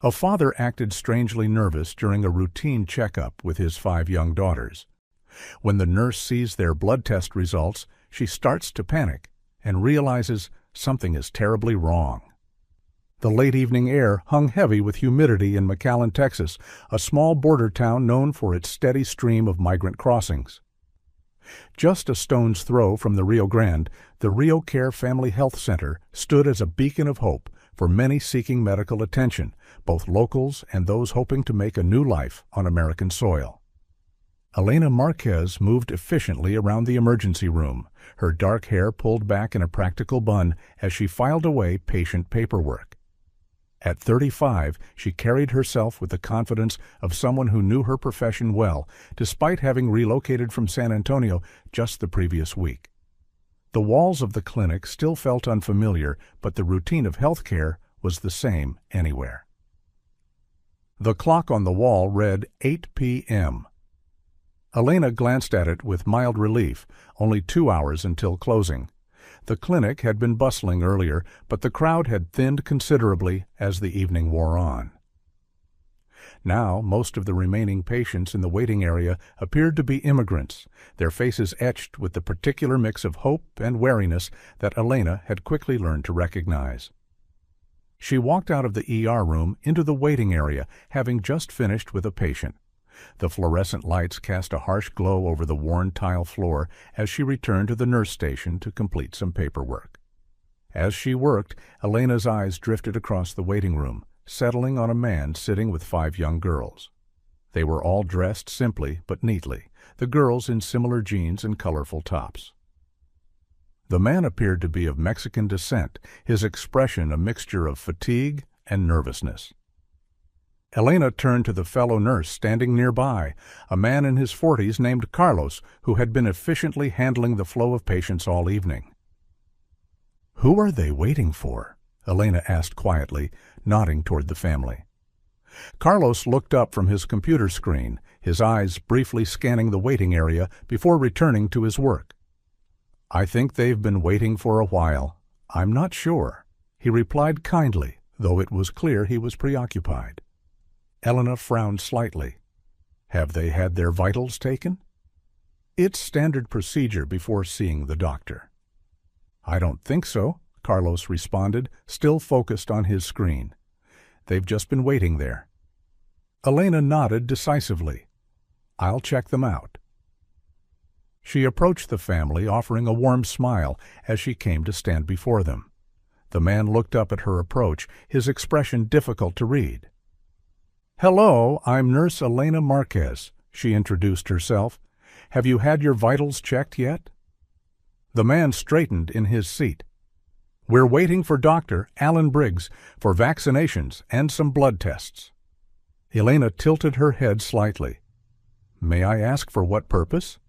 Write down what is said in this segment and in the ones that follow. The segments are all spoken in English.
A father acted strangely nervous during a routine checkup with his 5 young daughters. When the nurse sees their blood test results, she starts to panic and realizes something is terribly wrong. The late evening air hung heavy with humidity in McAllen, Texas, a small border town known for its steady stream of migrant crossings. Just a stone's throw from the Rio Grande, the Rio Care Family Health Center stood as a beacon of hope for many seeking medical attention, both locals and those hoping to make a new life on American soil. Elena Marquez moved efficiently around the emergency room, her dark hair pulled back in a practical bun as she filed away patient paperwork. At 35, she carried herself with the confidence of someone who knew her profession well, despite having relocated from San Antonio just the previous week. The walls of the clinic still felt unfamiliar, but the routine of healthcare was the same anywhere. The clock on the wall read 8 p.m. Elena glanced at it with mild relief, only 2 hours until closing. The clinic had been bustling earlier, but the crowd had thinned considerably as the evening wore on. Now, most of the remaining patients in the waiting area appeared to be immigrants, their faces etched with the particular mix of hope and wariness that Elena had quickly learned to recognize. She walked out of the ER room into the waiting area, having just finished with a patient. The fluorescent lights cast a harsh glow over the worn tile floor as she returned to the nurse station to complete some paperwork. As she worked, Elena's eyes drifted across the waiting room, settling on a man sitting with 5 young girls. They were all dressed simply but neatly, the girls in similar jeans and colorful tops. The man appeared to be of Mexican descent, his expression a mixture of fatigue and nervousness. Elena turned to the fellow nurse standing nearby, a man in his 40s named Carlos, who had been efficiently handling the flow of patients all evening. "Who are they waiting for?" Elena asked quietly, nodding toward the family. Carlos looked up from his computer screen, his eyes briefly scanning the waiting area before returning to his work. "I think they've been waiting for a while. I'm not sure," he replied kindly, though it was clear he was preoccupied. Elena frowned slightly. "Have they had their vitals taken?" "It's standard procedure before seeing the doctor." "I don't think so," Carlos responded, still focused on his screen. "They've just been waiting there." Elena nodded decisively. "I'll check them out." She approached the family, offering a warm smile as she came to stand before them. The man looked up at her approach, his expression difficult to read. "Hello, I'm Nurse Elena Marquez," she introduced herself. "Have you had your vitals checked yet?" The man straightened in his seat. "We're waiting for Dr. Alan Briggs for vaccinations and some blood tests." Elena tilted her head slightly. "May I ask for what purpose?"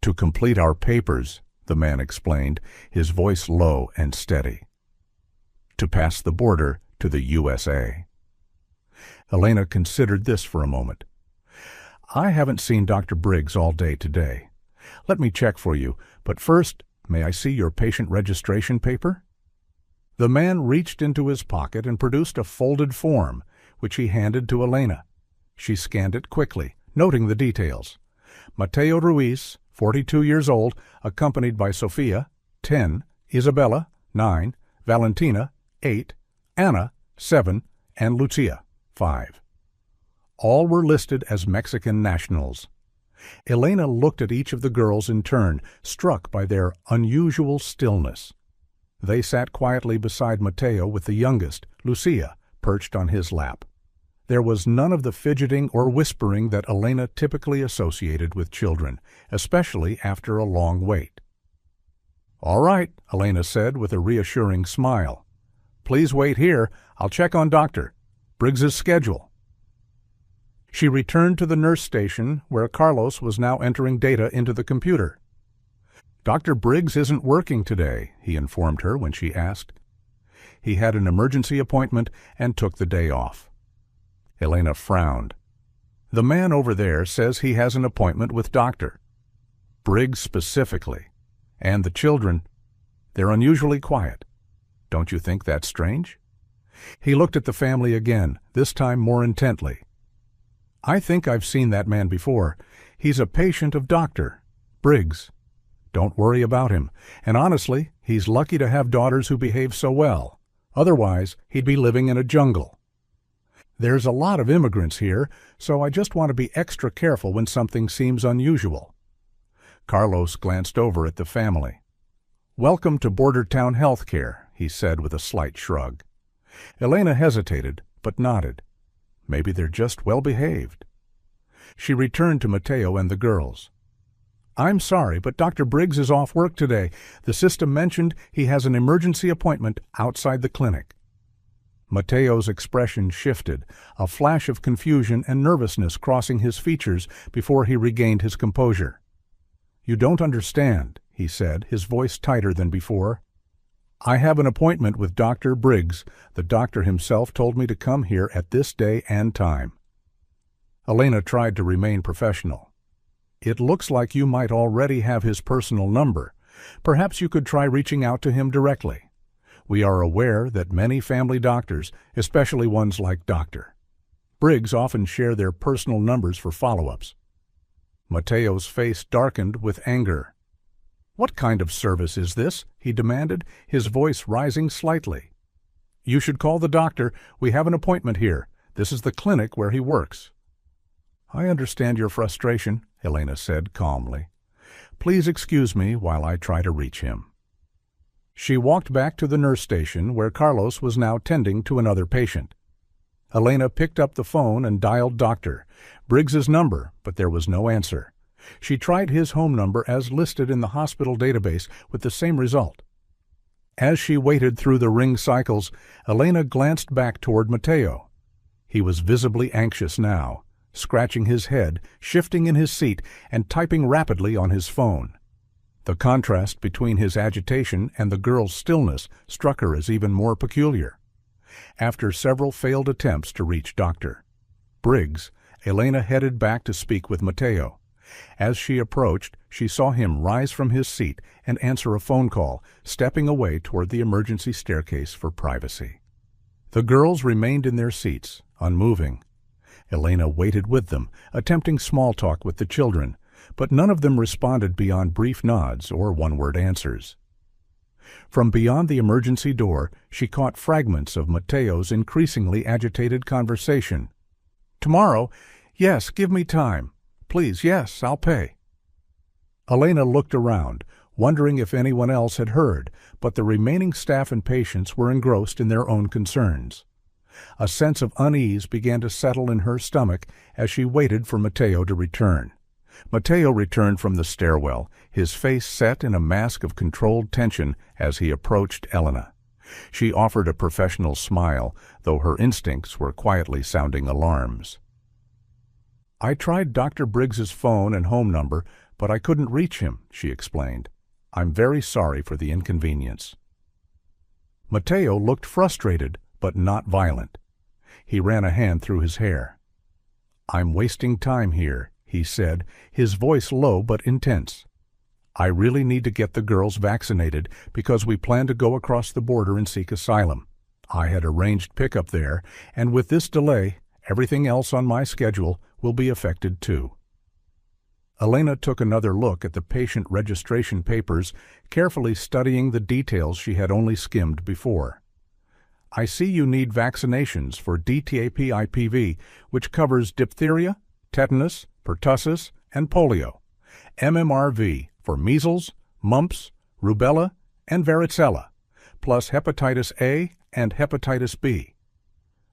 "To complete our papers," the man explained, his voice low and steady. "To pass the border to the USA." Elena considered this for a moment. "I haven't seen Dr. Briggs all day today. Let me check for you, but first, may I see your patient registration paper?" The man reached into his pocket and produced a folded form, which he handed to Elena. She scanned it quickly, noting the details. Mateo Ruiz, 42 years old, accompanied by Sofia, 10, Isabella, 9, Valentina, 8, Anna, 7, and Lucia, 5. All were listed as Mexican nationals. Elena looked at each of the girls in turn, struck by their unusual stillness. They sat quietly beside Mateo with the youngest, Lucia, perched on his lap. There was none of the fidgeting or whispering that Elena typically associated with children, especially after a long wait. "All right," Elena said with a reassuring smile. "Please wait here. I'll check on Dr. Briggs's schedule." She returned to the nurse station, where Carlos was now entering data into the computer. "Dr. Briggs isn't working today," he informed her when she asked. "He had an emergency appointment and took the day off." Elena frowned. "The man over there says he has an appointment with Dr. Briggs specifically. And the children, they're unusually quiet. Don't you think that's strange?" He looked at the family again, this time more intently. "I think I've seen that man before. He's a patient of Dr. Briggs. Don't worry about him, and honestly, he's lucky to have daughters who behave so well. Otherwise, he'd be living in a jungle. There's a lot of immigrants here, so I just want to be extra careful when something seems unusual." Carlos glanced over at the family. "Welcome to Border Town Healthcare," he said with a slight shrug. Elena hesitated, but nodded. Maybe they're just well-behaved. She returned to Mateo and the girls. "I'm sorry, but Dr. Briggs is off work today. The system mentioned he has an emergency appointment outside the clinic." Mateo's expression shifted, a flash of confusion and nervousness crossing his features before he regained his composure. "You don't understand," he said, his voice tighter than before. "I have an appointment with Dr. Briggs. The doctor himself told me to come here at this day and time." Elena tried to remain professional. "It looks like you might already have his personal number. Perhaps you could try reaching out to him directly. We are aware that many family doctors, especially ones like Dr. Briggs, often share their personal numbers for follow-ups." Mateo's face darkened with anger. "What kind of service is this?" he demanded, his voice rising slightly. "You should call the doctor. We have an appointment here. This is the clinic where he works." "I understand your frustration," Elena said calmly. "Please excuse me while I try to reach him." She walked back to the nurse station where Carlos was now tending to another patient. Elena picked up the phone and dialed Dr. Briggs's number, but there was no answer. She tried his home number as listed in the hospital database with the same result. As she waited through the ring cycles, Elena glanced back toward Mateo. He was visibly anxious now, scratching his head, shifting in his seat, and typing rapidly on his phone. The contrast between his agitation and the girl's stillness struck her as even more peculiar. After several failed attempts to reach Dr. Briggs, Elena headed back to speak with Mateo. As she approached, she saw him rise from his seat and answer a phone call, stepping away toward the emergency staircase for privacy. The girls remained in their seats, unmoving. Elena waited with them, attempting small talk with the children, but none of them responded beyond brief nods or one-word answers. From beyond the emergency door, she caught fragments of Mateo's increasingly agitated conversation. "Tomorrow? Yes, give me time. Please, yes, I'll pay." Elena looked around, wondering if anyone else had heard, but the remaining staff and patients were engrossed in their own concerns. A sense of unease began to settle in her stomach as she waited for Mateo to return. Mateo returned from the stairwell, his face set in a mask of controlled tension as he approached Elena. She offered a professional smile, though her instincts were quietly sounding alarms. "I tried Dr. Briggs's phone and home number, but I couldn't reach him," she explained. "I'm very sorry for the inconvenience." Mateo looked frustrated, but not violent. He ran a hand through his hair. "I'm wasting time here," he said, his voice low but intense. "I really need to get the girls vaccinated because we plan to go across the border and seek asylum. I had arranged pickup there, and with this delay, everything else on my schedule will be affected too." Elena took another look at the patient registration papers, carefully studying the details she had only skimmed before. "I see you need vaccinations for DTaP-IPV, which covers diphtheria, tetanus, pertussis, and polio. MMRV for measles, mumps, rubella, and varicella, plus hepatitis A and hepatitis B.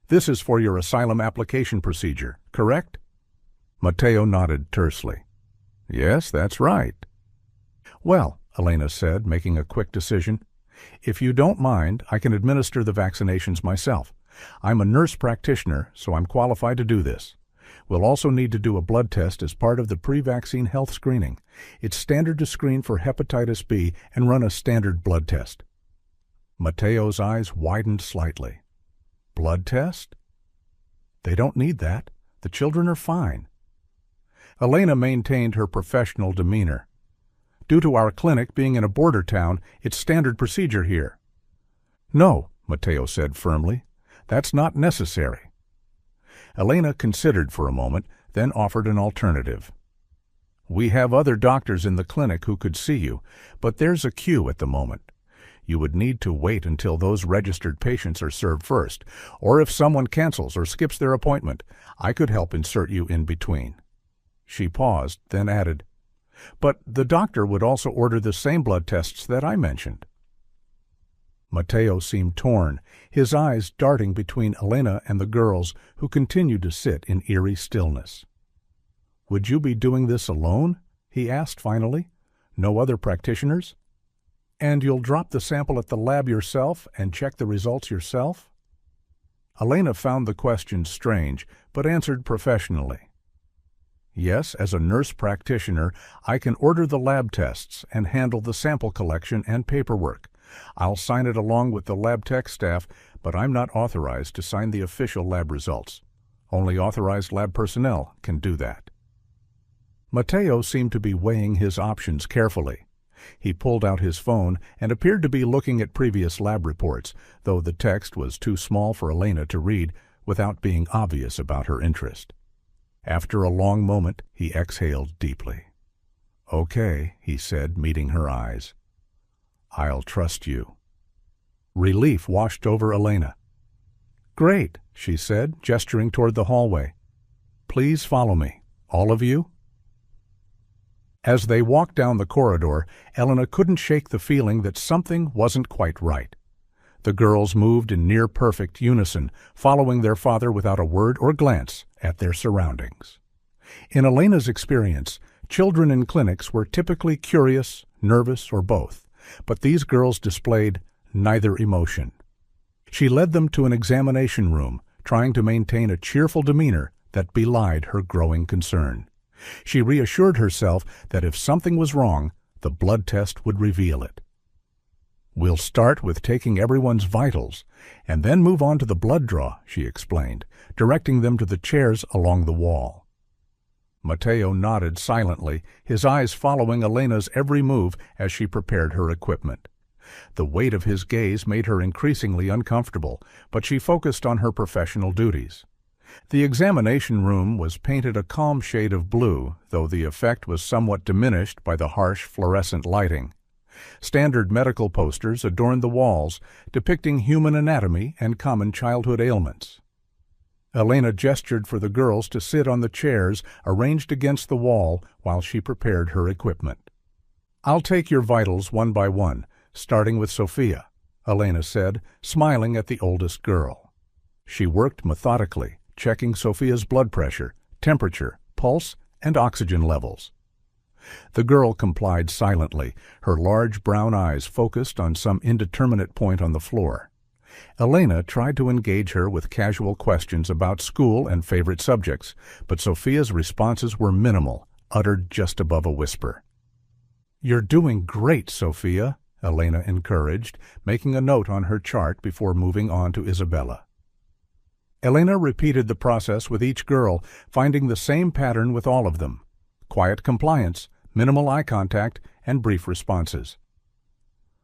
This is for your asylum application procedure, correct?" Mateo nodded tersely. "Yes, that's right." "Well," Elena said, making a quick decision, "if you don't mind, I can administer the vaccinations myself. I'm a nurse practitioner, so I'm qualified to do this. We'll also need to do a blood test as part of the pre-vaccine health screening. It's standard to screen for hepatitis B and run a standard blood test." Mateo's eyes widened slightly. "Blood test? They don't need that. The children are fine." Elena maintained her professional demeanor. "Due to our clinic being in a border town, it's standard procedure here." "No," Mateo said firmly. That's not necessary. Elena considered for a moment, then offered an alternative. We have other doctors in the clinic who could see you, but there's a queue at the moment. You would need to wait until those registered patients are served first, or if someone cancels or skips their appointment, I could help insert you in between. She paused, then added, but the doctor would also order the same blood tests that I mentioned. Matteo seemed torn, his eyes darting between Elena and the girls who continued to sit in eerie stillness. Would you be doing this alone? He asked finally. No other practitioners? And you'll drop the sample at the lab yourself and check the results yourself? Elena found the question strange, but answered professionally. Yes, as a nurse practitioner, I can order the lab tests and handle the sample collection and paperwork. I'll sign it along with the lab tech staff, but I'm not authorized to sign the official lab results. Only authorized lab personnel can do that. Matteo seemed to be weighing his options carefully. He pulled out his phone and appeared to be looking at previous lab reports, though the text was too small for Elena to read without being obvious about her interest. After a long moment, he exhaled deeply. Okay, he said, meeting her eyes. I'll trust you. Relief washed over Elena. Great, she said, gesturing toward the hallway. Please follow me, all of you. As they walked down the corridor, Elena couldn't shake the feeling that something wasn't quite right. The girls moved in near-perfect unison, following their father without a word or glance at their surroundings. In Elena's experience, children in clinics were typically curious, nervous, or both, but these girls displayed neither emotion. She led them to an examination room, trying to maintain a cheerful demeanor that belied her growing concern. She reassured herself that if something was wrong, the blood test would reveal it. We'll start with taking everyone's vitals, and then move on to the blood draw, she explained, directing them to the chairs along the wall. Matteo nodded silently, his eyes following Elena's every move as she prepared her equipment. The weight of his gaze made her increasingly uncomfortable, but she focused on her professional duties. The examination room was painted a calm shade of blue, though the effect was somewhat diminished by the harsh fluorescent lighting. Standard medical posters adorned the walls, depicting human anatomy and common childhood ailments. Elena gestured for the girls to sit on the chairs arranged against the wall while she prepared her equipment. I'll take your vitals one by one, starting with Sophia, Elena said, smiling at the oldest girl. She worked methodically, checking Sophia's blood pressure, temperature, pulse, and oxygen levels. The girl complied silently, her large brown eyes focused on some indeterminate point on the floor. Elena tried to engage her with casual questions about school and favorite subjects, but Sophia's responses were minimal, uttered just above a whisper. You're doing great, Sophia, Elena encouraged, making a note on her chart before moving on to Isabella. Elena repeated the process with each girl, finding the same pattern with all of them. Quiet compliance, minimal eye contact, and brief responses.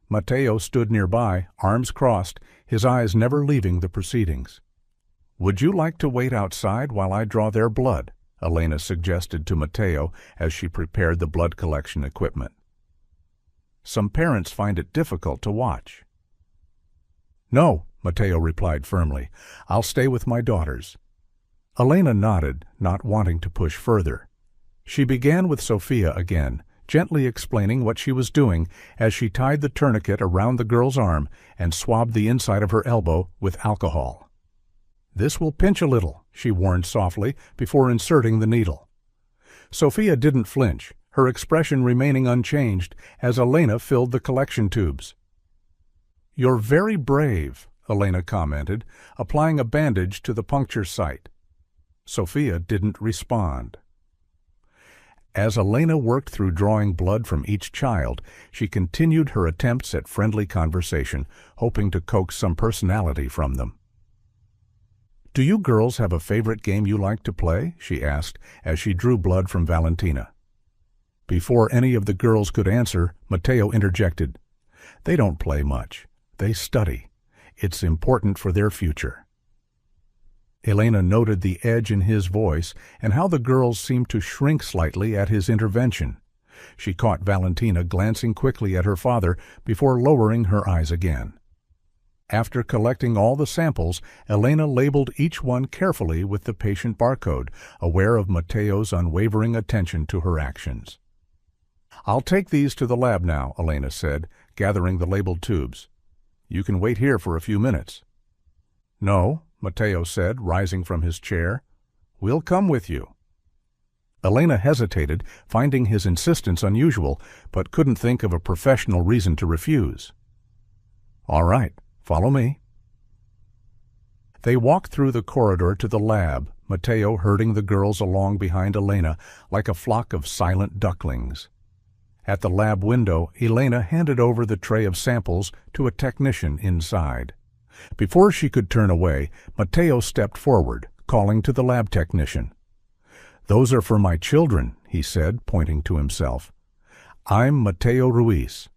Matteo stood nearby, arms crossed, his eyes never leaving the proceedings. Would you like to wait outside while I draw their blood? Elena suggested to Matteo as she prepared the blood collection equipment. Some parents find it difficult to watch. No, Matteo replied firmly. I'll stay with my daughters. Elena nodded, not wanting to push further. She began with Sophia again, gently explaining what she was doing as she tied the tourniquet around the girl's arm and swabbed the inside of her elbow with alcohol. This will pinch a little, she warned softly before inserting the needle. Sophia didn't flinch, her expression remaining unchanged as Elena filled the collection tubes. You're very brave, Elena commented, applying a bandage to the puncture site. Sophia didn't respond. As Elena worked through drawing blood from each child, she continued her attempts at friendly conversation, hoping to coax some personality from them. Do you girls have a favorite game you like to play? She asked as she drew blood from Valentina. Before any of the girls could answer, Matteo interjected. They don't play much. They study. It's important for their future. Elena noted the edge in his voice and how the girls seemed to shrink slightly at his intervention. She caught Valentina glancing quickly at her father before lowering her eyes again. After collecting all the samples, Elena labeled each one carefully with the patient barcode, aware of Mateo's unwavering attention to her actions. "I'll take these to the lab now," Elena said, gathering the labeled tubes. "You can wait here for a few minutes." "No," Mateo said, rising from his chair. "We'll come with you." Elena hesitated, finding his insistence unusual, but couldn't think of a professional reason to refuse. "All right, follow me." They walked through the corridor to the lab, Mateo herding the girls along behind Elena like a flock of silent ducklings. At the lab window, Elena handed over the tray of samples to a technician inside. Before she could turn away, Mateo stepped forward, calling to the lab technician. "Those are for my children," he said, pointing to himself. "I'm Mateo Ruiz."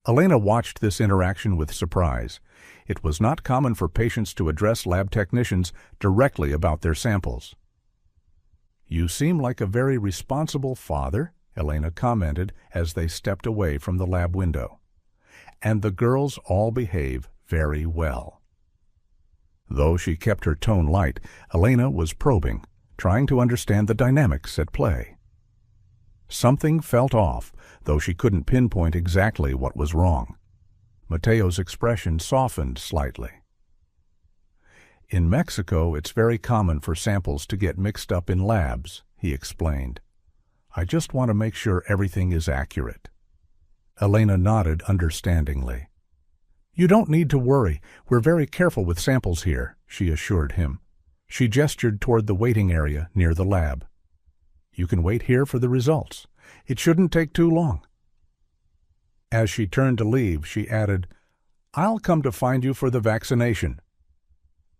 Elena watched this interaction with surprise. It was not common for patients to address lab technicians directly about their samples. "You seem like a very responsible father," Elena commented as they stepped away from the lab window. "And the girls all behave very well." Though she kept her tone light, Elena was probing, trying to understand the dynamics at play. Something felt off, though she couldn't pinpoint exactly what was wrong. Mateo's expression softened slightly. "In Mexico, it's very common for samples to get mixed up in labs," he explained. "I just want to make sure everything is accurate." Elena nodded understandingly. "You don't need to worry. We're very careful with samples here," she assured him. She gestured toward the waiting area near the lab. "You can wait here for the results. It shouldn't take too long." As she turned to leave, she added, "I'll come to find you for the vaccination."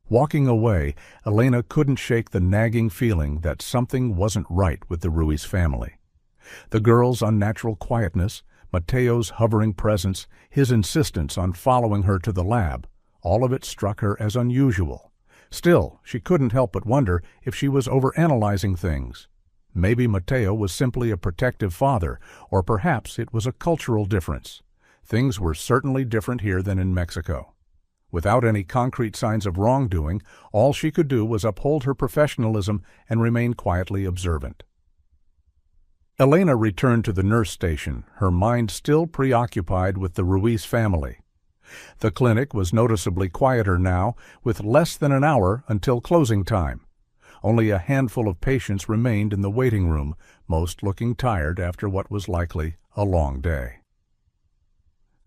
Walking away, Elena couldn't shake the nagging feeling that something wasn't right with the Ruiz family. The girls' unnatural quietness, Mateo's hovering presence, his insistence on following her to the lab, all of it struck her as unusual. Still, she couldn't help but wonder if she was overanalyzing things. Maybe Mateo was simply a protective father, or perhaps it was a cultural difference. Things were certainly different here than in Mexico. Without any concrete signs of wrongdoing, all she could do was uphold her professionalism and remain quietly observant. Elena returned to the nurse station, her mind still preoccupied with the Ruiz family. The clinic was noticeably quieter now, with less than an hour until closing time. Only a handful of patients remained in the waiting room, most looking tired after what was likely a long day.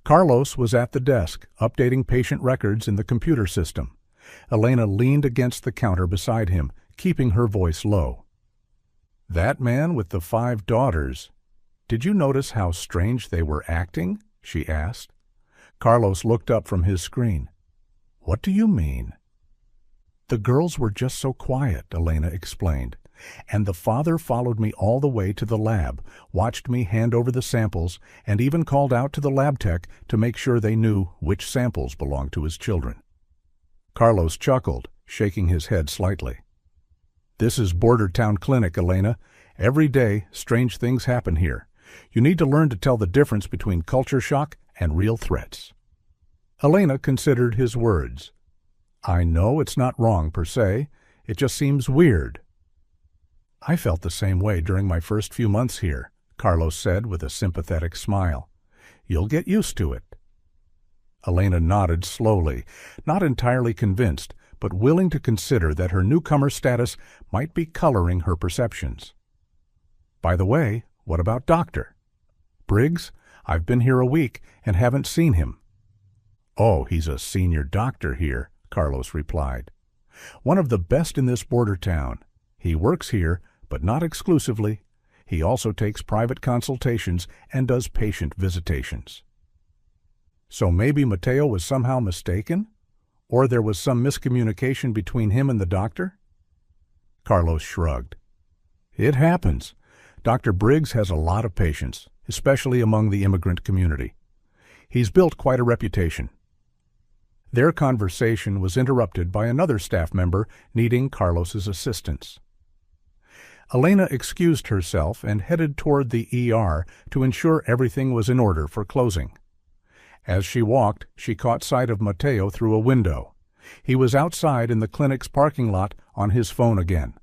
Carlos was at the desk, updating patient records in the computer system. Elena leaned against the counter beside him, keeping her voice low. "That man with the 5 daughters, did you notice how strange they were acting?" she asked. Carlos looked up from his screen. "What do you mean?" "The girls were just so quiet," Elena explained. "And the father followed me all the way to the lab, watched me hand over the samples, and even called out to the lab tech to make sure they knew which samples belonged to his children." Carlos chuckled, shaking his head slightly. "This is Border Town Clinic, Elena. Every day, strange things happen here. You need to learn to tell the difference between culture shock and real threats." Elena considered his words. "I know it's not wrong per se. It just seems weird." "I felt the same way during my first few months here," Carlos said with a sympathetic smile. "You'll get used to it." Elena nodded slowly, not entirely convinced, but willing to consider that her newcomer status might be coloring her perceptions. "By the way, what about Doctor Briggs? I've been here a week and haven't seen him." "Oh, he's a senior doctor here," Carlos replied. "One of the best in this border town. He works here, but not exclusively. He also takes private consultations and does patient visitations." So maybe Mateo was somehow mistaken? Or there was some miscommunication between him and the doctor? Carlos shrugged. "It happens. Dr. Briggs has a lot of patients, especially among the immigrant community. He's built quite a reputation." Their conversation was interrupted by another staff member needing Carlos's assistance. Elena excused herself and headed toward the ER to ensure everything was in order for closing. As she walked, she caught sight of Mateo through a window. He was outside in the clinic's parking lot on his phone again.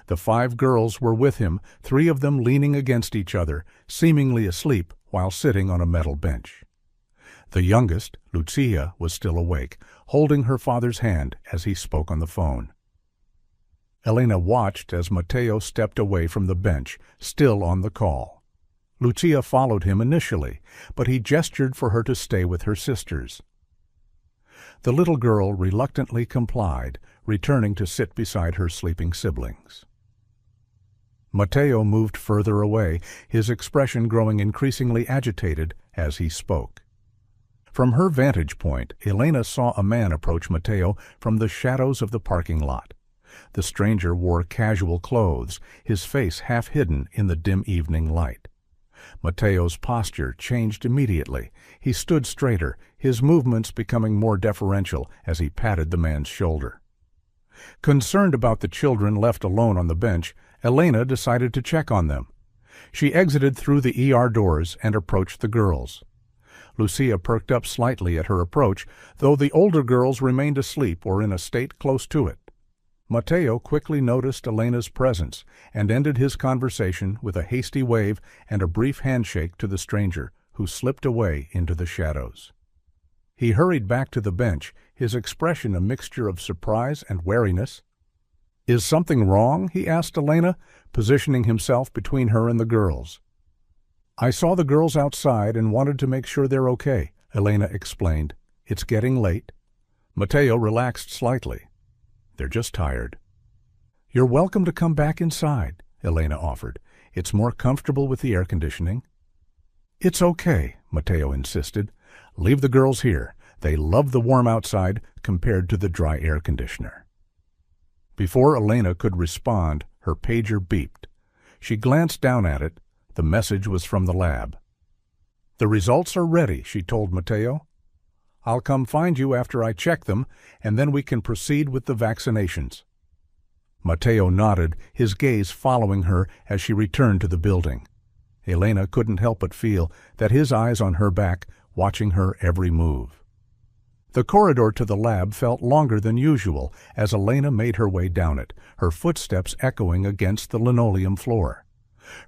The 5 girls were with him, 3 of them leaning against each other, seemingly asleep while sitting on a metal bench. The youngest, Lucia, was still awake, holding her father's hand as he spoke on the phone. Elena watched as Mateo stepped away from the bench, still on the call. Lucia followed him initially, but he gestured for her to stay with her sisters. The little girl reluctantly complied, returning to sit beside her sleeping siblings. Mateo moved further away, his expression growing increasingly agitated as he spoke. From her vantage point, Elena saw a man approach Mateo from the shadows of the parking lot. The stranger wore casual clothes, his face half hidden in the dim evening light. Mateo's posture changed immediately. He stood straighter, his movements becoming more deferential as he patted the man's shoulder. Concerned about the children left alone on the bench, Elena decided to check on them. She exited through the ER doors and approached the girls. Lucia perked up slightly at her approach, though the older girls remained asleep or in a state close to it. Mateo quickly noticed Elena's presence and ended his conversation with a hasty wave and a brief handshake to the stranger, who slipped away into the shadows. He hurried back to the bench, his expression a mixture of surprise and wariness. "Is something wrong?" he asked Elena, positioning himself between her and the girls. "I saw the girls outside and wanted to make sure they're okay," Elena explained. "It's getting late." Mateo relaxed slightly. "They're just tired." "You're welcome to come back inside," Elena offered. "It's more comfortable with the air conditioning." "It's okay," Mateo insisted. "Leave the girls here. They love the warm outside compared to the dry air conditioner." Before Elena could respond, her pager beeped. She glanced down at it. The message was from the lab. "The results are ready," she told Mateo. "I'll come find you after I check them, and then we can proceed with the vaccinations." Mateo nodded, his gaze following her as she returned to the building. Elena couldn't help but feel that his eyes on her back, watching her every move. The corridor to the lab felt longer than usual as Elena made her way down it, her footsteps echoing against the linoleum floor.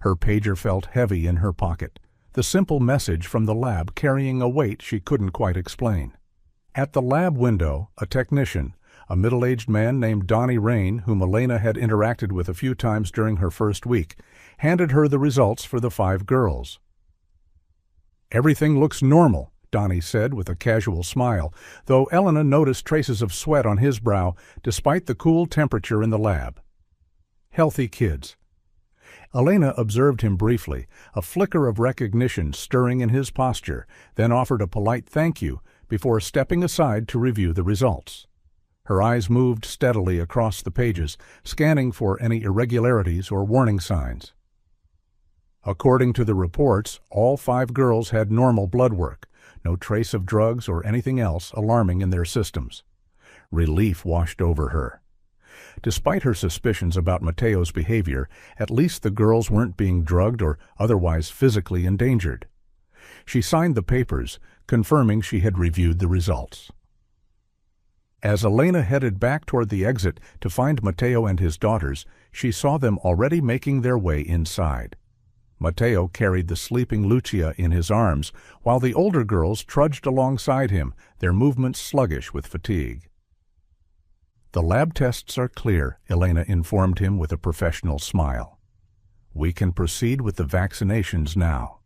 Her pager felt heavy in her pocket, the simple message from the lab carrying a weight she couldn't quite explain. At the lab window, a technician, a middle-aged man named Donnie Rain, whom Elena had interacted with a few times during her first week, handed her the results for the 5 girls. "Everything looks normal," Donnie said with a casual smile, though Elena noticed traces of sweat on his brow despite the cool temperature in the lab. "Healthy kids." Elena observed him briefly, a flicker of recognition stirring in his posture, then offered a polite thank you before stepping aside to review the results. Her eyes moved steadily across the pages, scanning for any irregularities or warning signs. According to the reports, all 5 girls had normal blood work, no trace of drugs or anything else alarming in their systems. Relief washed over her. Despite her suspicions about Mateo's behavior, at least the girls weren't being drugged or otherwise physically endangered. She signed the papers, confirming she had reviewed the results. As Elena headed back toward the exit to find Mateo and his daughters, she saw them already making their way inside. Mateo carried the sleeping Lucia in his arms, while the older girls trudged alongside him, their movements sluggish with fatigue. "The lab tests are clear," Elena informed him with a professional smile. "We can proceed with the vaccinations now."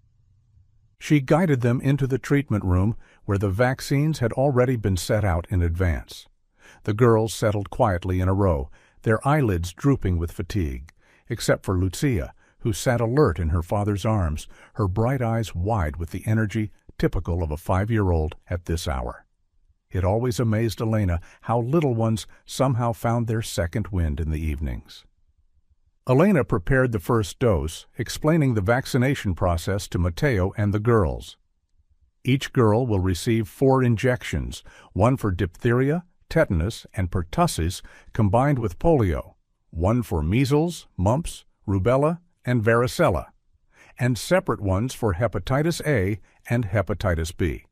She guided them into the treatment room, where the vaccines had already been set out in advance. The girls settled quietly in a row, their eyelids drooping with fatigue, except for Lucia, who sat alert in her father's arms, her bright eyes wide with the energy typical of a 5-year-old at this hour. It always amazed Elena how little ones somehow found their second wind in the evenings. Elena prepared the first dose, explaining the vaccination process to Mateo and the girls. Each girl will receive 4 injections, one for diphtheria, tetanus, and pertussis combined with polio, one for measles, mumps, rubella, and varicella, and separate ones for hepatitis A and hepatitis B.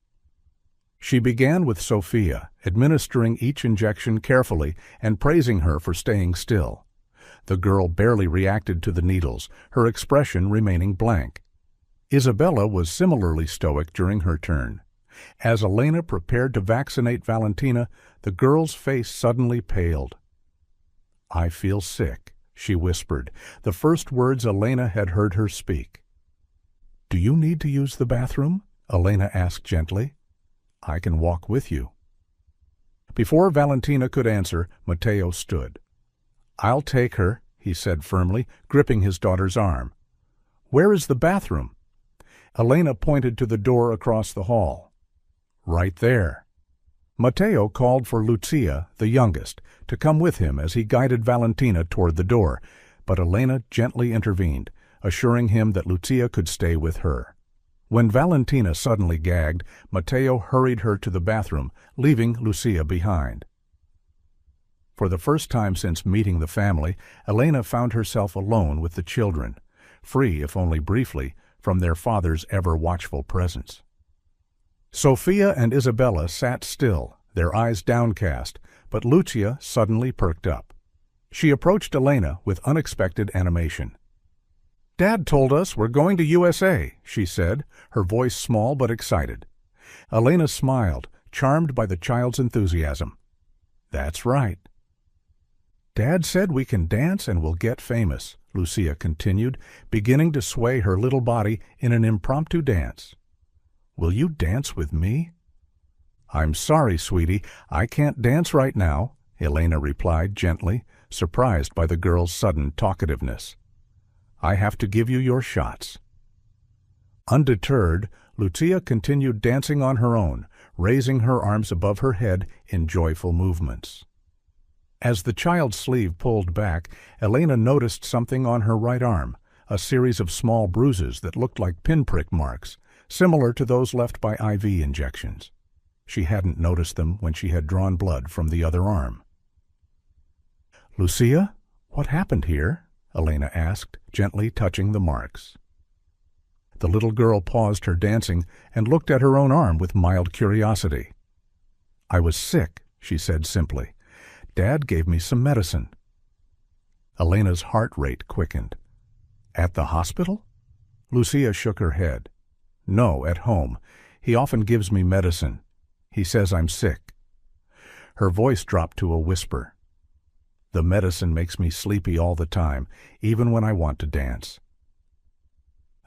She began with Sophia, administering each injection carefully and praising her for staying still. The girl barely reacted to the needles, her expression remaining blank. Isabella was similarly stoic during her turn. As Elena prepared to vaccinate Valentina, the girl's face suddenly paled. "I feel sick," she whispered, the first words Elena had heard her speak. "Do you need to use the bathroom?" Elena asked gently. "I can walk with you." Before Valentina could answer, Matteo stood. "I'll take her," he said firmly, gripping his daughter's arm. "Where is the bathroom?" Elena pointed to the door across the hall. "Right there." Matteo called for Lucia, the youngest, to come with him as he guided Valentina toward the door, but Elena gently intervened, assuring him that Lucia could stay with her. When Valentina suddenly gagged, Matteo hurried her to the bathroom, leaving Lucia behind. For the first time since meeting the family, Elena found herself alone with the children, free, if only briefly, from their father's ever-watchful presence. Sophia and Isabella sat still, their eyes downcast, but Lucia suddenly perked up. She approached Elena with unexpected animation. "Dad told us we're going to USA," she said, her voice small but excited. Elena smiled, charmed by the child's enthusiasm. "That's right." "Dad said we can dance and we'll get famous," Lucia continued, beginning to sway her little body in an impromptu dance. "Will you dance with me?" "I'm sorry, sweetie, I can't dance right now," Elena replied gently, surprised by the girl's sudden talkativeness. "I have to give you your shots." Undeterred, Lucia continued dancing on her own, raising her arms above her head in joyful movements. As the child's sleeve pulled back, Elena noticed something on her right arm, a series of small bruises that looked like pinprick marks, similar to those left by IV injections. She hadn't noticed them when she had drawn blood from the other arm. "Lucia, what happened here?" Elena asked, gently touching the marks. The little girl paused her dancing and looked at her own arm with mild curiosity. "I was sick," she said simply. "Dad gave me some medicine." Elena's heart rate quickened. "At the hospital?" Lucia shook her head. "No, at home. He often gives me medicine. He says I'm sick." Her voice dropped to a whisper. "The medicine makes me sleepy all the time, even when I want to dance."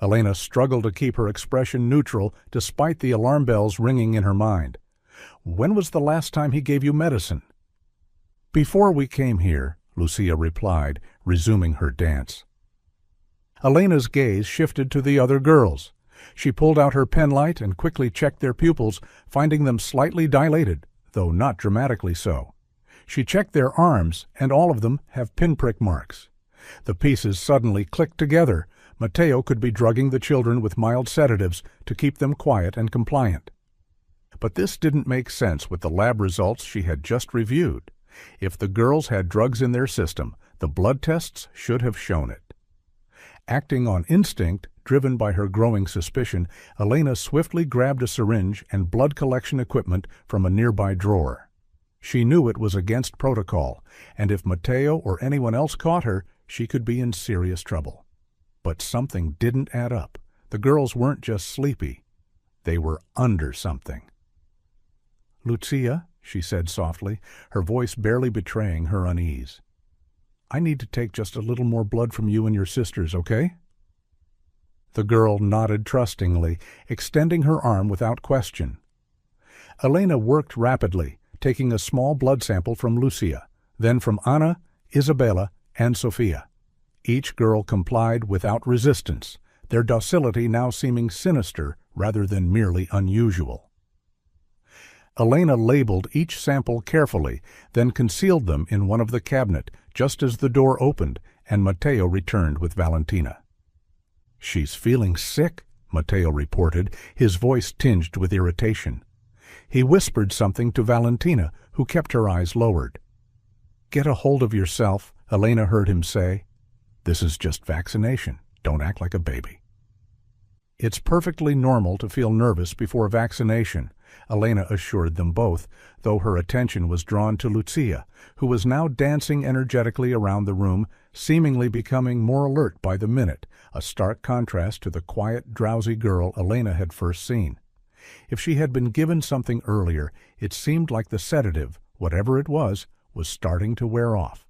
Elena struggled to keep her expression neutral despite the alarm bells ringing in her mind. "When was the last time he gave you medicine?" "Before we came here," Lucia replied, resuming her dance. Elena's gaze shifted to the other girls. She pulled out her penlight and quickly checked their pupils, finding them slightly dilated, though not dramatically so. She checked their arms, and all of them have pinprick marks. The pieces suddenly clicked together. Matteo could be drugging the children with mild sedatives to keep them quiet and compliant. But this didn't make sense with the lab results she had just reviewed. If the girls had drugs in their system, the blood tests should have shown it. Acting on instinct, driven by her growing suspicion, Elena swiftly grabbed a syringe and blood collection equipment from a nearby drawer. She knew it was against protocol, and if Matteo or anyone else caught her, she could be in serious trouble. But something didn't add up. The girls weren't just sleepy. They were under something. "Lucia," she said softly, her voice barely betraying her unease. "I need to take just a little more blood from you and your sisters, okay?" The girl nodded trustingly, extending her arm without question. Elena worked rapidly, taking a small blood sample from Lucia, then from Anna, Isabella, and Sophia. Each girl complied without resistance, their docility now seeming sinister rather than merely unusual. Elena labeled each sample carefully, then concealed them in one of the cabinet just as the door opened and Matteo returned with Valentina. "She's feeling sick," Matteo reported, his voice tinged with irritation. He whispered something to Valentina, who kept her eyes lowered. "Get a hold of yourself," Elena heard him say. "This is just vaccination. Don't act like a baby." "It's perfectly normal to feel nervous before vaccination," Elena assured them both, though her attention was drawn to Lucia, who was now dancing energetically around the room, seemingly becoming more alert by the minute, a stark contrast to the quiet, drowsy girl Elena had first seen. If she had been given something earlier, it seemed like the sedative, whatever it was starting to wear off.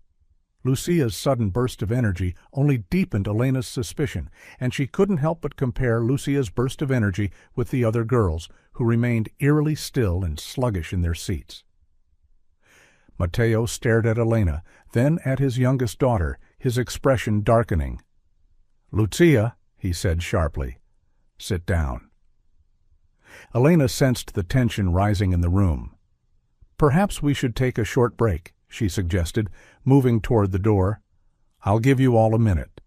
Lucia's sudden burst of energy only deepened Elena's suspicion, and she couldn't help but compare Lucia's burst of energy with the other girls, who remained eerily still and sluggish in their seats. Matteo stared at Elena, then at his youngest daughter, his expression darkening. "Lucia," he said sharply, "sit down." Elena sensed the tension rising in the room. "Perhaps we should take a short break," she suggested, moving toward the door. "I'll give you all a minute."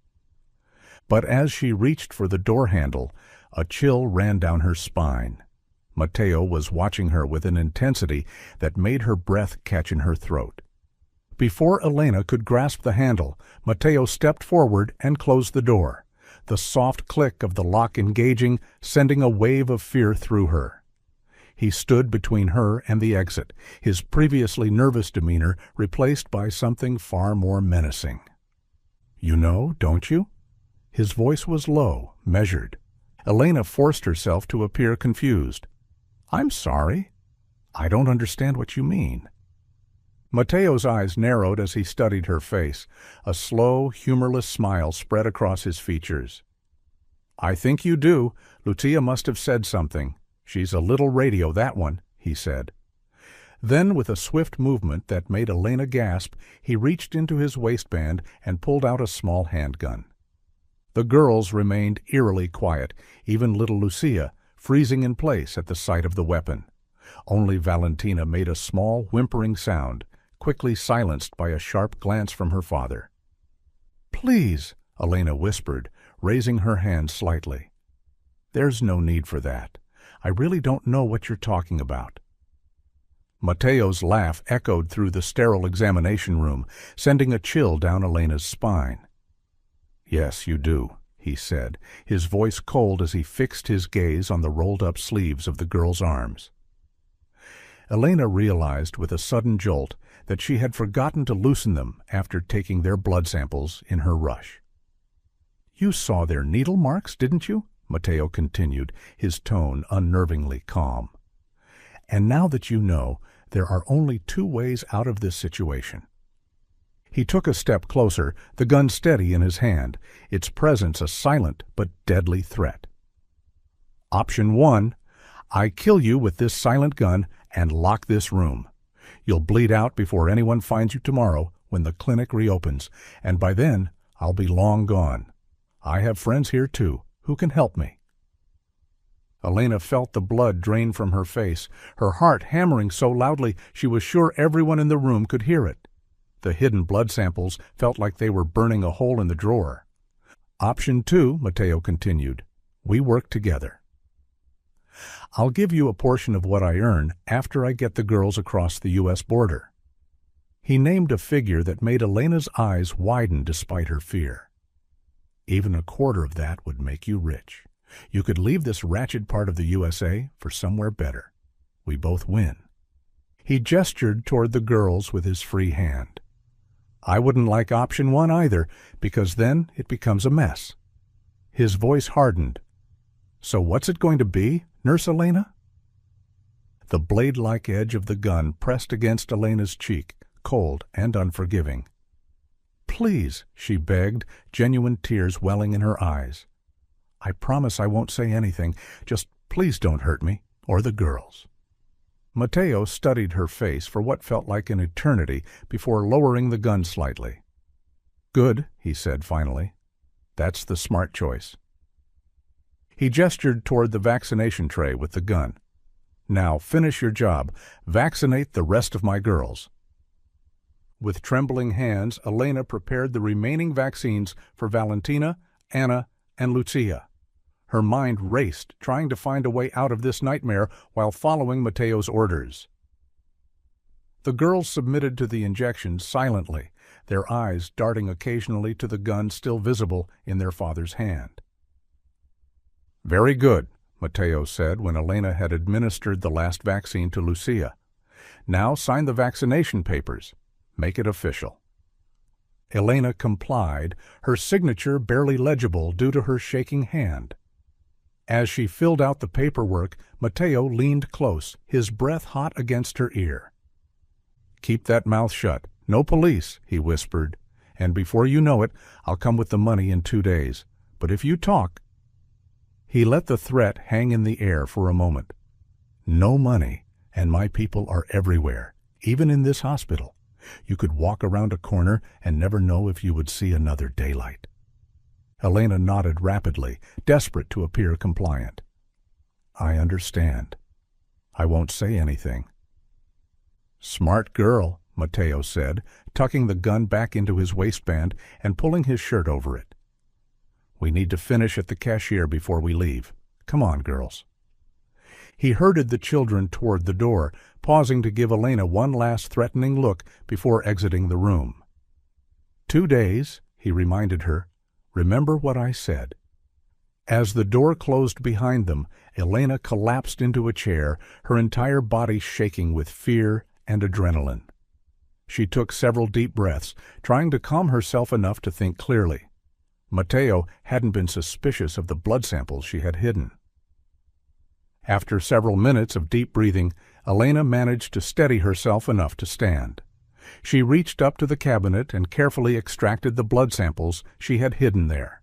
But as she reached for the door handle, a chill ran down her spine. Matteo was watching her with an intensity that made her breath catch in her throat. Before Elena could grasp the handle, Matteo stepped forward and closed the door, the soft click of the lock engaging, sending a wave of fear through her. He stood between her and the exit, his previously nervous demeanor replaced by something far more menacing. "You know, don't you?" His voice was low, measured. Elena forced herself to appear confused. "I'm sorry. I don't understand what you mean." Matteo's eyes narrowed as he studied her face. A slow, humorless smile spread across his features. "I think you do. Lucia must have said something. She's a little radio, that one," he said. Then, with a swift movement that made Elena gasp, he reached into his waistband and pulled out a small handgun. The girls remained eerily quiet, even little Lucia, freezing in place at the sight of the weapon. Only Valentina made a small, whimpering sound, quickly silenced by a sharp glance from her father. "Please," Elena whispered, raising her hand slightly. "There's no need for that. I really don't know what you're talking about." Matteo's laugh echoed through the sterile examination room, sending a chill down Elena's spine. "Yes, you do," he said, his voice cold as he fixed his gaze on the rolled-up sleeves of the girl's arms. Elena realized with a sudden jolt that she had forgotten to loosen them after taking their blood samples in her rush. "You saw their needle marks, didn't you?" Matteo continued, his tone unnervingly calm. "And now that you know, there are only two ways out of this situation." He took a step closer, the gun steady in his hand, its presence a silent but deadly threat. "Option 1, I kill you with this silent gun and lock this room. You'll bleed out before anyone finds you tomorrow when the clinic reopens, and by then I'll be long gone. I have friends here too, who can help me." Elena felt the blood drain from her face, her heart hammering so loudly she was sure everyone in the room could hear it. The hidden blood samples felt like they were burning a hole in the drawer. "Option 2, Matteo continued, "we work together. I'll give you a portion of what I earn after I get the girls across the U.S. border." He named a figure that made Elena's eyes widen despite her fear. "Even a quarter of that would make you rich. You could leave this wretched part of the USA for somewhere better. We both win." He gestured toward the girls with his free hand. "I wouldn't like option 1 either, because then it becomes a mess." His voice hardened. "So what's it going to be, Nurse Elena?" The blade-like edge of the gun pressed against Elena's cheek, cold and unforgiving. "Please," she begged, genuine tears welling in her eyes. "I promise I won't say anything. Just please don't hurt me, or the girls." Matteo studied her face for what felt like an eternity before lowering the gun slightly. "Good," he said finally. "That's the smart choice." He gestured toward the vaccination tray with the gun. "Now finish your job. Vaccinate the rest of my girls." With trembling hands, Elena prepared the remaining vaccines for Valentina, Anna, and Lucia. Her mind raced, trying to find a way out of this nightmare while following Mateo's orders. The girls submitted to the injections silently, their eyes darting occasionally to the gun still visible in their father's hand. "Very good," Mateo said when Elena had administered the last vaccine to Lucia. "Now sign the vaccination papers. Make it official." Elena complied, her signature barely legible due to her shaking hand. As she filled out the paperwork, Mateo leaned close, his breath hot against her ear. "Keep that mouth shut. No police," he whispered, "and before you know it, I'll come with the money in 2 days. But if you talk—" He let the threat hang in the air for a moment. "No money, and my people are everywhere, even in this hospital. You could walk around a corner and never know if you would see another daylight." Elena nodded rapidly, desperate to appear compliant. "I understand. I won't say anything." "Smart girl," Mateo said, tucking the gun back into his waistband and pulling his shirt over it. "We need to finish at the cashier before we leave. Come on, girls." He herded the children toward the door, pausing to give Elena one last threatening look before exiting the room. 2 days, he reminded her. "Remember what I said." As the door closed behind them, Elena collapsed into a chair, her entire body shaking with fear and adrenaline. She took several deep breaths, trying to calm herself enough to think clearly. Mateo hadn't been suspicious of the blood samples she had hidden. After several minutes of deep breathing, Elena managed to steady herself enough to stand. She reached up to the cabinet and carefully extracted the blood samples she had hidden there.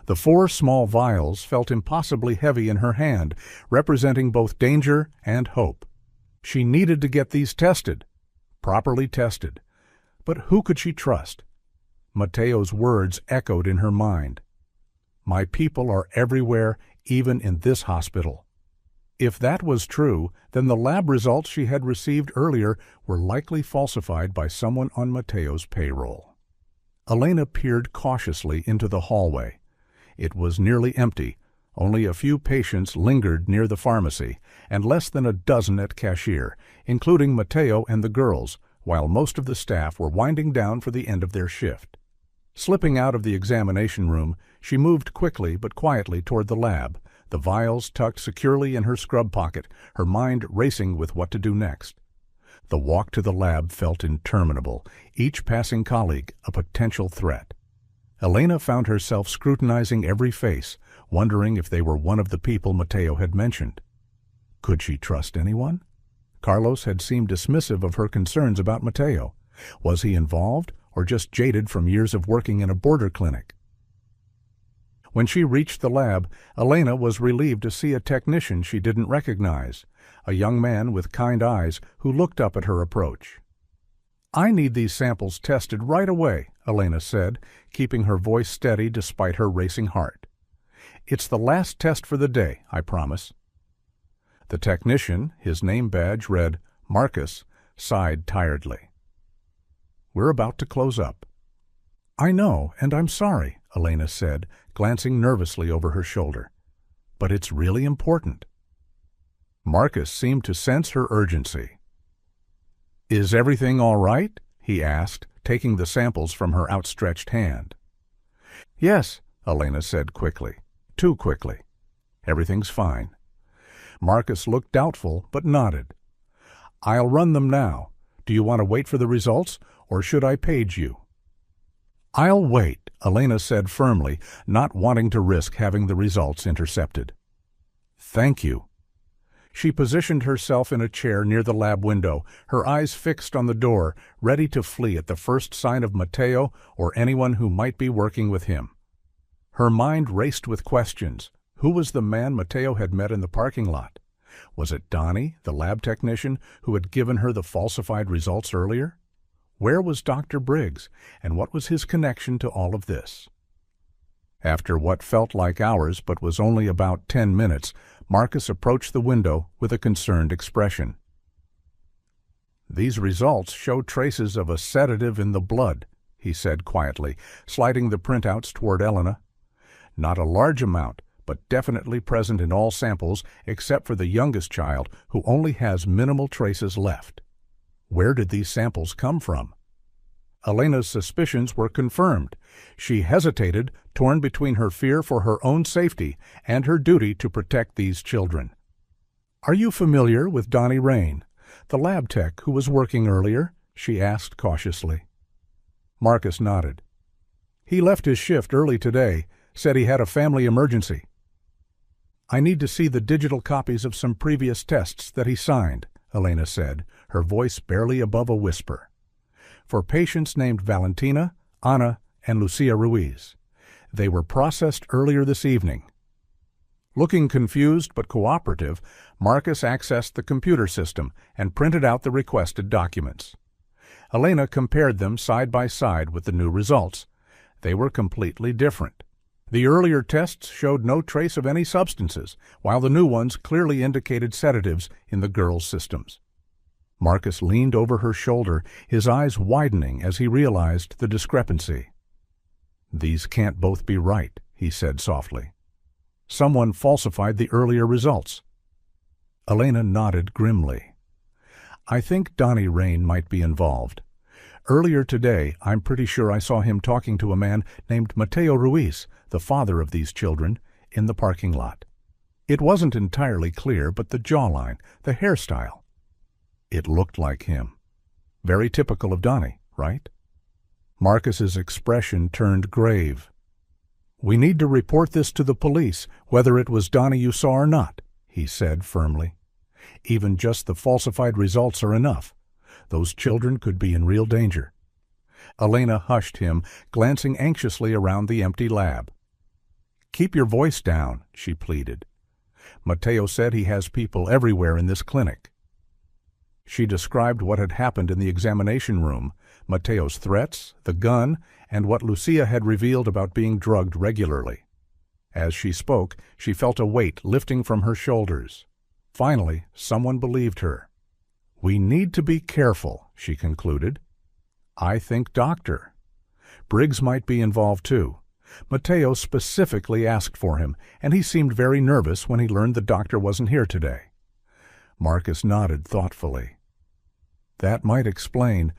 The 4 small vials felt impossibly heavy in her hand, representing both danger and hope. She needed to get these tested, properly tested. But who could she trust? Mateo's words echoed in her mind. "My people are everywhere, even in this hospital." If that was true, then the lab results she had received earlier were likely falsified by someone on Mateo's payroll. Elena peered cautiously into the hallway. It was nearly empty. Only a few patients lingered near the pharmacy, and less than a dozen at cashier, including Mateo and the girls, while most of the staff were winding down for the end of their shift. Slipping out of the examination room, she moved quickly but quietly toward the lab, the vials tucked securely in her scrub pocket, her mind racing with what to do next. The walk to the lab felt interminable, each passing colleague a potential threat. Elena found herself scrutinizing every face, wondering if they were one of the people Mateo had mentioned. Could she trust anyone? Carlos had seemed dismissive of her concerns about Mateo. Was he involved, or just jaded from years of working in a border clinic? When she reached the lab, Elena was relieved to see a technician she didn't recognize, a young man with kind eyes who looked up at her approach. "I need these samples tested right away," Elena said, keeping her voice steady despite her racing heart. "It's the last test for the day, I promise." The technician, his name badge read Marcus, sighed tiredly. "We're about to close up." "I know, and I'm sorry," Elena said, glancing nervously over her shoulder. "But it's really important." Marcus seemed to sense her urgency. "Is everything all right?" he asked, taking the samples from her outstretched hand. "Yes," Elena said quickly. Too quickly. "Everything's fine." Marcus looked doubtful, but nodded. "I'll run them now. Do you want to wait for the results, or should I page you?" "I'll wait," Elena said firmly, not wanting to risk having the results intercepted. "Thank you." She positioned herself in a chair near the lab window, her eyes fixed on the door, ready to flee at the first sign of Mateo or anyone who might be working with him. Her mind raced with questions. Who was the man Mateo had met in the parking lot? Was it Donnie, the lab technician, who had given her the falsified results earlier? Where was Dr. Briggs, and what was his connection to all of this? After what felt like hours but was only about 10 minutes, Marcus approached the window with a concerned expression. "These results show traces of a sedative in the blood," he said quietly, sliding the printouts toward Elena. "Not a large amount, but definitely present in all samples except for the youngest child, who only has minimal traces left. Where did these samples come from? Elena's suspicions were confirmed. She hesitated, torn between her fear for her own safety and her duty to protect these children. "Are you familiar with Donnie Rain, the lab tech who was working earlier?" she asked cautiously. Marcus nodded. "He left his shift early today, said he had a family emergency." "I need to see the digital copies of some previous tests that he signed," Elena said, her voice barely above a whisper. "For patients named Valentina, Ana, and Lucia Ruiz. They were processed earlier this evening." Looking confused but cooperative, Marcus accessed the computer system and printed out the requested documents. Elena compared them side by side with the new results. They were completely different. The earlier tests showed no trace of any substances, while the new ones clearly indicated sedatives in the girls' systems. Marcus leaned over her shoulder, his eyes widening as he realized the discrepancy. "These can't both be right," he said softly. "Someone falsified the earlier results." Elena nodded grimly. "I think Donnie Rain might be involved. Earlier today, I'm pretty sure I saw him talking to a man named Mateo Ruiz, the father of these children, in the parking lot. It wasn't entirely clear, but the jawline, the hairstyle. It looked like him. Very typical of Donnie, right?" Marcus's expression turned grave. "We need to report this to the police, whether it was Donnie you saw or not," he said firmly. "Even just the falsified results are enough. Those children could be in real danger." Elena hushed him, glancing anxiously around the empty lab. "Keep your voice down," she pleaded. "Mateo said he has people everywhere in this clinic." She described what had happened in the examination room, Mateo's threats, the gun, and what Lucia had revealed about being drugged regularly. As she spoke, she felt a weight lifting from her shoulders. Finally, someone believed her. "We need to be careful," she concluded. "I think Doctor. Briggs might be involved too. Mateo specifically asked for him, and he seemed very nervous when he learned the doctor wasn't here today." Marcus nodded thoughtfully. "That might explain.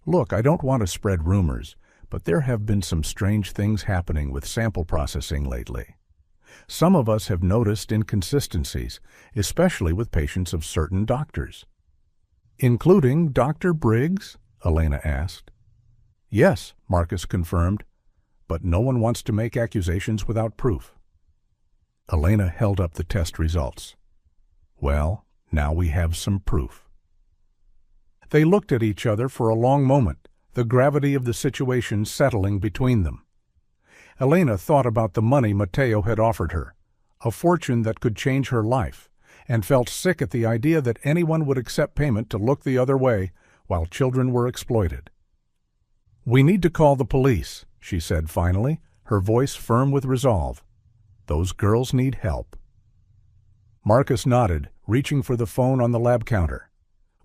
Look, I don't want to spread rumors, but there have been some strange things happening with sample processing lately. Some of us have noticed inconsistencies, especially with patients of certain doctors." "Including Dr. Briggs?" Elena asked. "Yes," Marcus confirmed, "but no one wants to make accusations without proof." Elena held up the test results. "Well, now we have some proof." They looked at each other for a long moment, the gravity of the situation settling between them. Elena thought about the money Mateo had offered her, a fortune that could change her life, and felt sick at the idea that anyone would accept payment to look the other way while children were exploited. "We need to call the police," she said finally, her voice firm with resolve. "Those girls need help." Marcus nodded, reaching for the phone on the lab counter.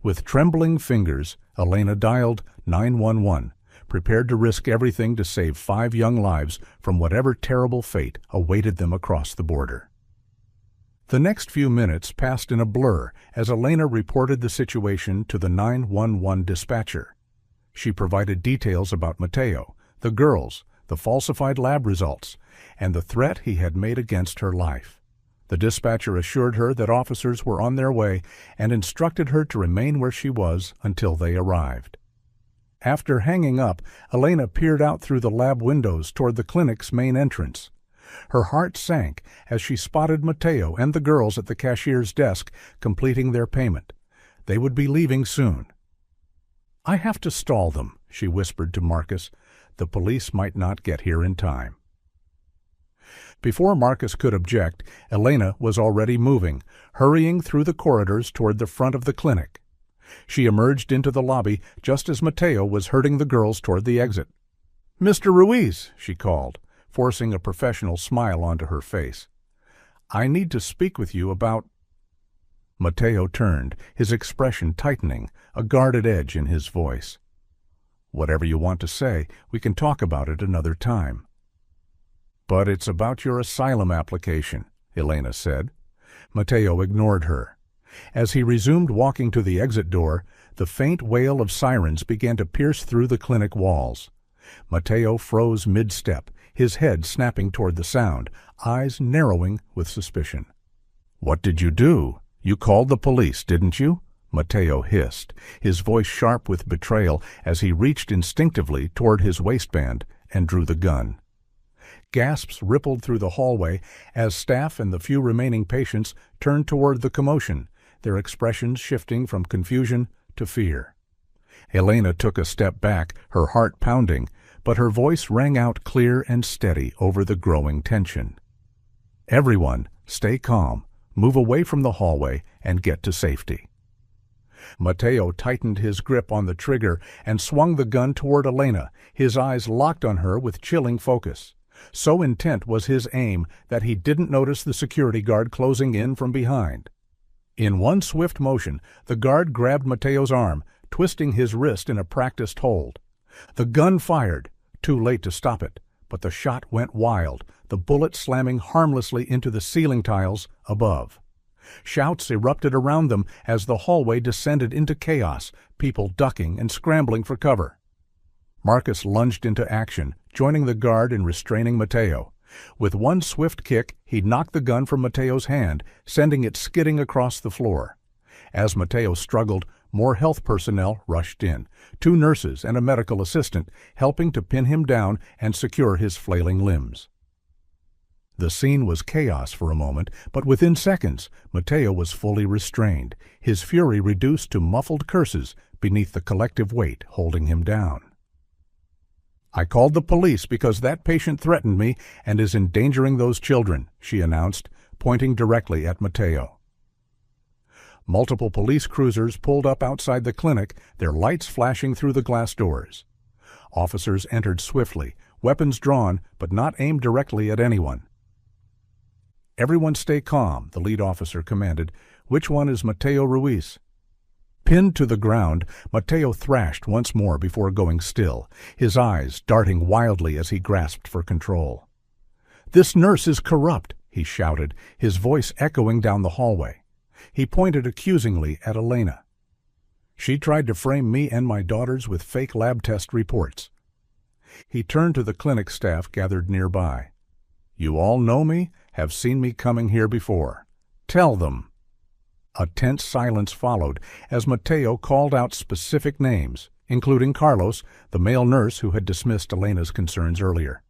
With trembling fingers, Elena dialed 911, prepared to risk everything to save 5 young lives from whatever terrible fate awaited them across the border. The next few minutes passed in a blur as Elena reported the situation to the 911 dispatcher. She provided details about Mateo, the girls, the falsified lab results, and the threat he had made against her life. The dispatcher assured her that officers were on their way and instructed her to remain where she was until they arrived. After hanging up, Elena peered out through the lab windows toward the clinic's main entrance. Her heart sank as she spotted Mateo and the girls at the cashier's desk completing their payment. They would be leaving soon. "I have to stall them," she whispered to Marcus. "The police might not get here in time." Before Marcus could object, Elena was already moving, hurrying through the corridors toward the front of the clinic. She emerged into the lobby just as Mateo was herding the girls toward the exit. "Mr. Ruiz," she called, forcing a professional smile onto her face. "I need to speak with you about—" Mateo turned, his expression tightening, a guarded edge in his voice. "Whatever you want to say, we can talk about it another time." "But it's about your asylum application," Elena said. Mateo ignored her. As he resumed walking to the exit door, the faint wail of sirens began to pierce through the clinic walls. Mateo froze mid-step, his head snapping toward the sound, eyes narrowing with suspicion. "What did you do? You called the police, didn't you?" Mateo hissed, his voice sharp with betrayal as he reached instinctively toward his waistband and drew the gun. Gasps rippled through the hallway as staff and the few remaining patients turned toward the commotion, their expressions shifting from confusion to fear. Elena took a step back, her heart pounding, but her voice rang out clear and steady over the growing tension. "Everyone, stay calm, move away from the hallway, and get to safety." Mateo tightened his grip on the trigger and swung the gun toward Elena, his eyes locked on her with chilling focus. So intent was his aim that he didn't notice the security guard closing in from behind. In one swift motion, the guard grabbed Mateo's arm, twisting his wrist in a practiced hold. The gun fired, too late to stop it, but the shot went wild, the bullet slamming harmlessly into the ceiling tiles above. Shouts erupted around them as the hallway descended into chaos, people ducking and scrambling for cover. Marcus lunged into action, joining the guard in restraining Mateo. With one swift kick, he knocked the gun from Mateo's hand, sending it skidding across the floor. As Mateo struggled, more health personnel rushed in, 2 nurses and a medical assistant, helping to pin him down and secure his flailing limbs. The scene was chaos for a moment, but within seconds, Mateo was fully restrained, his fury reduced to muffled curses beneath the collective weight holding him down. "I called the police because that patient threatened me and is endangering those children," she announced, pointing directly at Mateo. Multiple police cruisers pulled up outside the clinic, their lights flashing through the glass doors. Officers entered swiftly, weapons drawn, but not aimed directly at anyone. "Everyone stay calm," the lead officer commanded. "Which one is Mateo Ruiz?" Pinned to the ground, Mateo thrashed once more before going still, his eyes darting wildly as he grasped for control. "This nurse is corrupt," he shouted, his voice echoing down the hallway. He pointed accusingly at Elena. "She tried to frame me and my daughters with fake lab test reports." He turned to the clinic staff gathered nearby. "You all know me, have seen me coming here before. Tell them." A tense silence followed as Mateo called out specific names, including Carlos, the male nurse who had dismissed Elena's concerns earlier.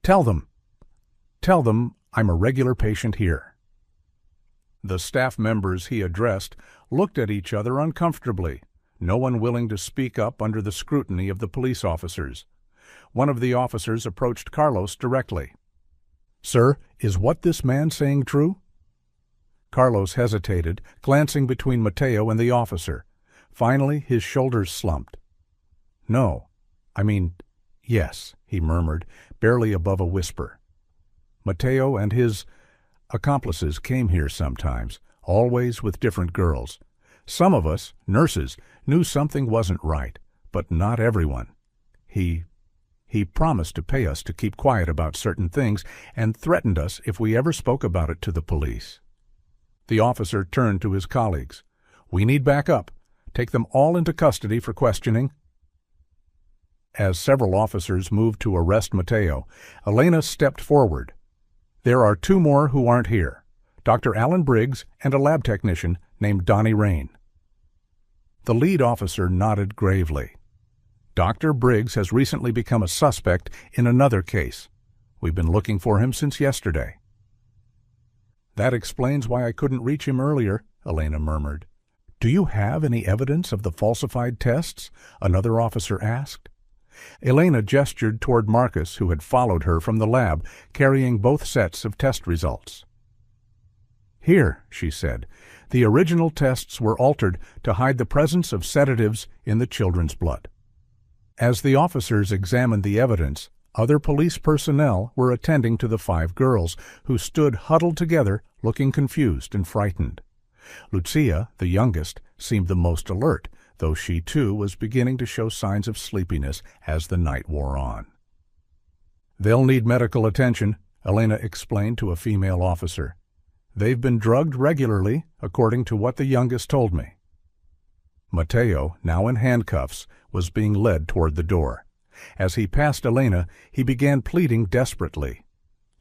Tell them I'm a regular patient here." The staff members he addressed looked at each other uncomfortably, no one willing to speak up under the scrutiny of the police officers. One of the officers approached Carlos directly. "Sir, is what this man saying true?" Carlos hesitated, glancing between Mateo and the officer. Finally, his shoulders slumped. Yes, he murmured, barely above a whisper. "Mateo and his accomplices came here sometimes, always with different girls. Some of us, nurses, knew something wasn't right, but not everyone. He promised to pay us to keep quiet about certain things and threatened us if we ever spoke about it to the police." The officer turned to his colleagues. "We need backup. Take them all into custody for questioning." As several officers moved to arrest Mateo, Elena stepped forward. "There are 2 more who aren't here, Dr. Alan Briggs and a lab technician named Donnie Rain." The lead officer nodded gravely. "Dr. Briggs has recently become a suspect in another case. We've been looking for him since yesterday." "That explains why I couldn't reach him earlier," Elena murmured. "Do you have any evidence of the falsified tests?" another officer asked. Elena gestured toward Marcus, who had followed her from the lab, carrying both sets of test results. "Here," she said, "the original tests were altered to hide the presence of sedatives in the children's blood." As the officers examined the evidence, other police personnel were attending to the 5 girls, who stood huddled together, looking confused and frightened. Lucia, the youngest, seemed the most alert, though she too was beginning to show signs of sleepiness as the night wore on. "They'll need medical attention," Elena explained to a female officer. "They've been drugged regularly, according to what the youngest told me." Mateo, now in handcuffs, was being led toward the door. As he passed Elena, he began pleading desperately.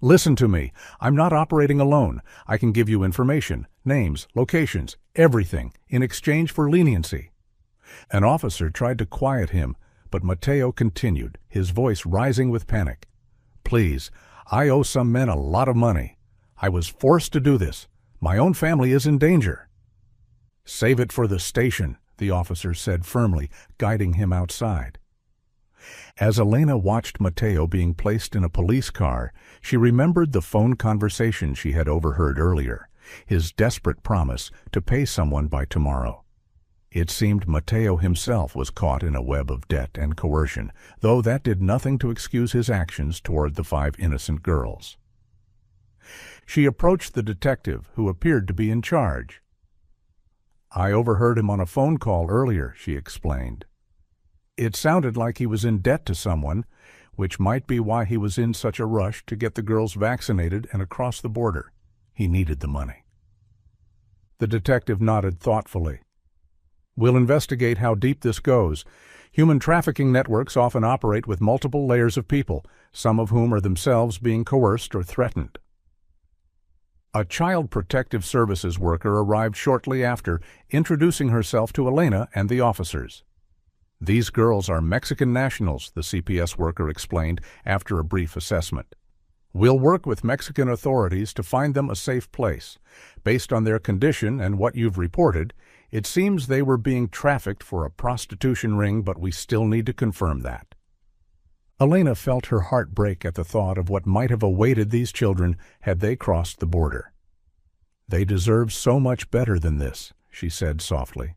"Listen to me. I'm not operating alone. I can give you information, names, locations, everything, in exchange for leniency." An officer tried to quiet him, but Mateo continued, his voice rising with panic. "Please, I owe some men a lot of money. I was forced to do this. My own family is in danger." "Save it for the station," the officer said firmly, guiding him outside. As Elena watched Mateo being placed in a police car, she remembered the phone conversation she had overheard earlier, his desperate promise to pay someone by tomorrow. It seemed Mateo himself was caught in a web of debt and coercion, though that did nothing to excuse his actions toward the 5 innocent girls. She approached the detective, who appeared to be in charge. "I overheard him on a phone call earlier," she explained. "It sounded like he was in debt to someone, which might be why he was in such a rush to get the girls vaccinated and across the border. He needed the money." The detective nodded thoughtfully. "We'll investigate how deep this goes. Human trafficking networks often operate with multiple layers of people, some of whom are themselves being coerced or threatened." A Child Protective Services worker arrived shortly after, introducing herself to Elena and the officers. "These girls are Mexican nationals," the CPS worker explained after a brief assessment. "We'll work with Mexican authorities to find them a safe place. Based on their condition and what you've reported, it seems they were being trafficked for a prostitution ring, but we still need to confirm that." Elena felt her heart break at the thought of what might have awaited these children had they crossed the border. "They deserve so much better than this," she said softly.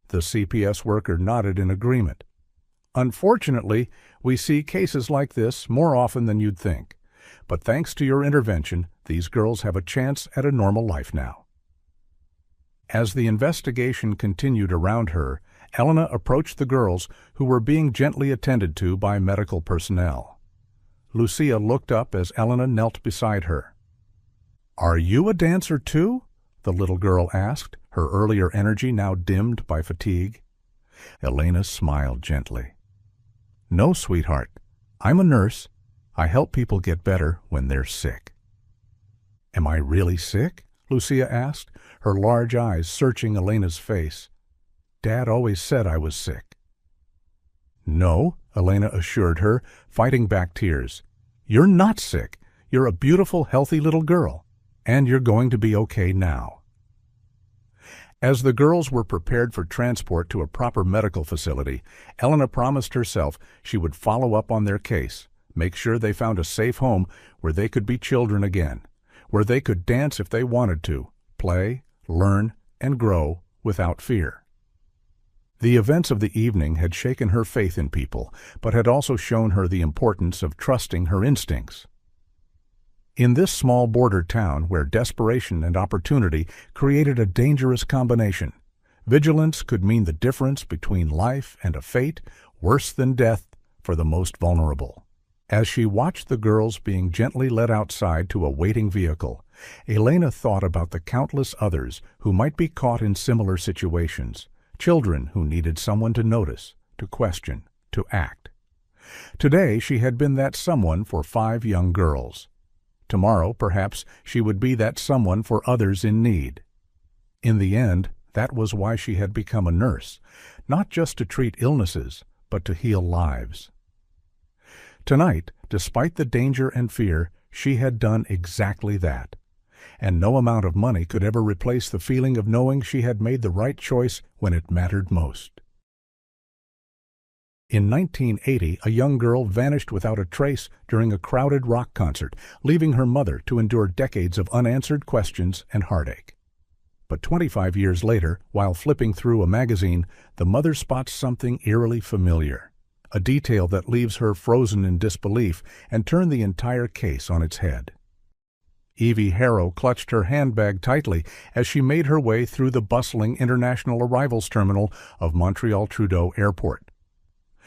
The CPS worker nodded in agreement. "Unfortunately, we see cases like this more often than you'd think. But thanks to your intervention, these girls have a chance at a normal life now." As the investigation continued around her, Elena approached the girls, who were being gently attended to by medical personnel. Lucia looked up as Elena knelt beside her. "Are you a dancer too?" the little girl asked, her earlier energy now dimmed by fatigue. Elena smiled gently. "No, sweetheart. I'm a nurse. I help people get better when they're sick." "Am I really sick?" Lucia asked, her large eyes searching Elena's face. "Dad always said I was sick." "No," Elena assured her, fighting back tears. "You're not sick. You're a beautiful, healthy little girl. And you're going to be okay now." As the girls were prepared for transport to a proper medical facility, Elena promised herself she would follow up on their case, make sure they found a safe home where they could be children again, where they could dance if they wanted to, play, learn, and grow without fear. The events of the evening had shaken her faith in people, but had also shown her the importance of trusting her instincts. In this small border town where desperation and opportunity created a dangerous combination, vigilance could mean the difference between life and a fate worse than death for the most vulnerable. As she watched the girls being gently led outside to a waiting vehicle, Elena thought about the countless others who might be caught in similar situations, children who needed someone to notice, to question, to act. Today she had been that someone for 5 young girls. Tomorrow, perhaps, she would be that someone for others in need. In the end, that was why she had become a nurse, not just to treat illnesses, but to heal lives. Tonight, despite the danger and fear, she had done exactly that. And no amount of money could ever replace the feeling of knowing she had made the right choice when it mattered most. In 1980, a young girl vanished without a trace during a crowded rock concert, leaving her mother to endure decades of unanswered questions and heartache. But 25 years later, while flipping through a magazine, the mother spots something eerily familiar, a detail that leaves her frozen in disbelief and turned the entire case on its head. Evie Harrow clutched her handbag tightly as she made her way through the bustling international arrivals terminal of Montreal Trudeau Airport.